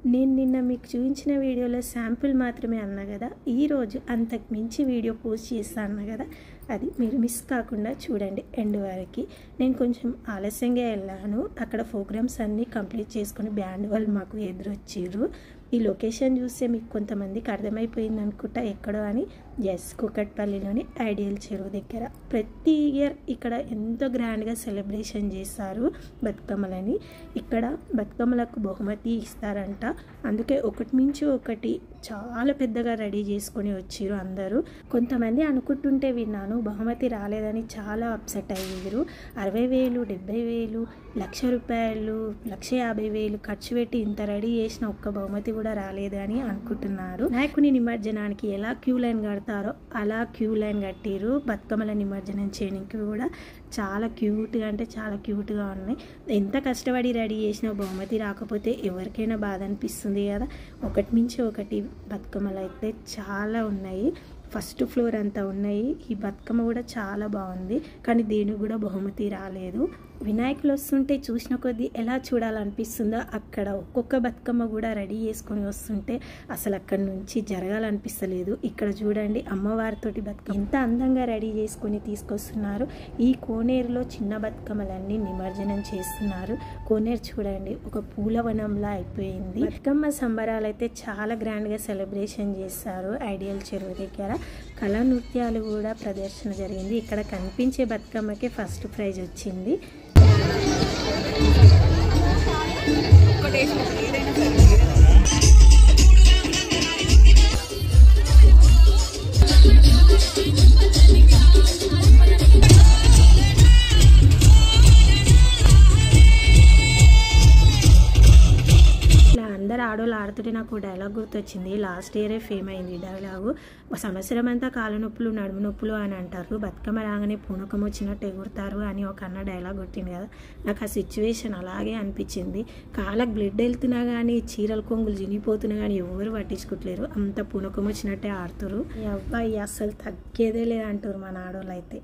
నేను నిన్న మీకు చూపించిన వీడియోలో శాంపుల్ మాత్రమే అన్నా కదా, ఈరోజు అంతకు మించి వీడియో పోస్ట్ చేస్తా అన్నా కదా, అది మీరు మిస్ కాకుండా చూడండి ఎండ్ వరకు. నేను కొంచెం ఆలస్యంగా వెళ్ళాను, అక్కడ ప్రోగ్రామ్స్ అన్నీ కంప్లీట్ చేసుకొని బ్యాండ్ వాళ్ళు మాకు ఎదురొచ్చారు. ఈ లొకేషన్ చూస్తే మీకు కొంతమందికి అర్థమైపోయింది అనుకుంటా ఎక్కడో అని. ఎస్, కూకట్పల్లిలోని ఐడియల్ చెరువు దగ్గర. ప్రతి ఇయర్ ఇక్కడ ఎంతో గ్రాండ్గా సెలబ్రేషన్ చేస్తారు బతుకమ్మలని. ఇక్కడ బతుకమ్మలకు బహుమతి ఇస్తారంట, అందుకే ఒకటి మించి ఒకటి చాలా పెద్దగా రెడీ చేసుకొని వచ్చారు అందరూ. కొంతమంది అనుకుంటుంటే విన్నాను బహుమతి రాలేదని చాలా అప్సెట్ అయ్యారు. 60,000, 70,000, ₹1,00,000, ₹1,50,000 ఖర్చు పెట్టి ఇంత రెడీ చేసిన ఒక్క బహుమతి కూడా రాలేదు అని అనుకుంటున్నారు. వినాయకుని నిమజ్జనానికి ఎలా క్యూ లైన్ కడతారో అలా క్యూ లైన్ కట్టిరు. బతుకమ్మల నిమజ్జనం చేయడానికి కూడా చాలా క్యూట్గా అంటే చాలా క్యూట్గా ఉన్నాయి. ఎంత కష్టపడి రెడీ చేసిన బహుమతి రాకపోతే ఎవరికైనా బాధ అనిపిస్తుంది కదా. ఒకటి మించి ఒకటి బతుకమ్మలు అయితే చాలా ఉన్నాయి. ఫస్ట్ ఫ్లోర్ అంతా ఉన్నాయి. ఈ బతుకమ్మ కూడా చాలా బాగుంది, కానీ దేనికి కూడా బహుమతి రాలేదు. వినాయకులు వస్తుంటే చూసిన కొద్దీ ఎలా చూడాలనిపిస్తుందో, అక్కడ ఒక్కొక్క బతుకమ్మ కూడా రెడీ చేసుకొని వస్తుంటే అసలు అక్కడి నుంచి జరగాలనిపిస్తలేదు. ఇక్కడ చూడండి అమ్మవారితోటి బతుకమ్మ ఎంత అందంగా రెడీ చేసుకొని తీసుకొస్తున్నారు. ఈ కోనేరులో చిన్న బతుకమ్మలన్నీ నిమజ్జనం చేస్తున్నారు. కోనేరు చూడండి ఒక పూలవనంలా అయిపోయింది. బతుకమ్మ సంబరాలు అయితే చాలా గ్రాండ్గా సెలబ్రేషన్ చేస్తారు ఐడియల్ చెరువు దగ్గర. కళా నృత్యాలు కూడా ప్రదర్శన జరిగింది. ఇక్కడ కనిపించే బతుకమ్మకే ఫస్ట్ ప్రైజ్ వచ్చింది. అందరు ఆడోళ్ళు ఆడుతుంటే నాకు డైలాగ్ గుర్తొచ్చింది. లాస్ట్ ఇయరే ఫేమ్ అయింది డైలాగు. సంవత్సరం అంతా కాళ్ళ నొప్పులు నడుము నొప్పులు అని అంటారు, బతుకమ్మ రాగానే పూనకం వచ్చినట్టు ఎగురుతారు అని ఒక అన్న డైలాగ్ కొట్టింది కదా. నాకు ఆ సిచ్యువేషన్ అలాగే అనిపించింది. కాళ్ళకు బ్లడ్ వెళ్తున్నా కానీ చీరల కొంగులు జినిపోతున్నా కానీ ఎవరు పట్టించుకోవట్లేరు, అంత పూనకం వచ్చినట్టే ఆడుతారు. ఈ అబ్బాయి అస్సలు తగ్గేదే లేదంటారు మన ఆడోళ్ళు అయితే.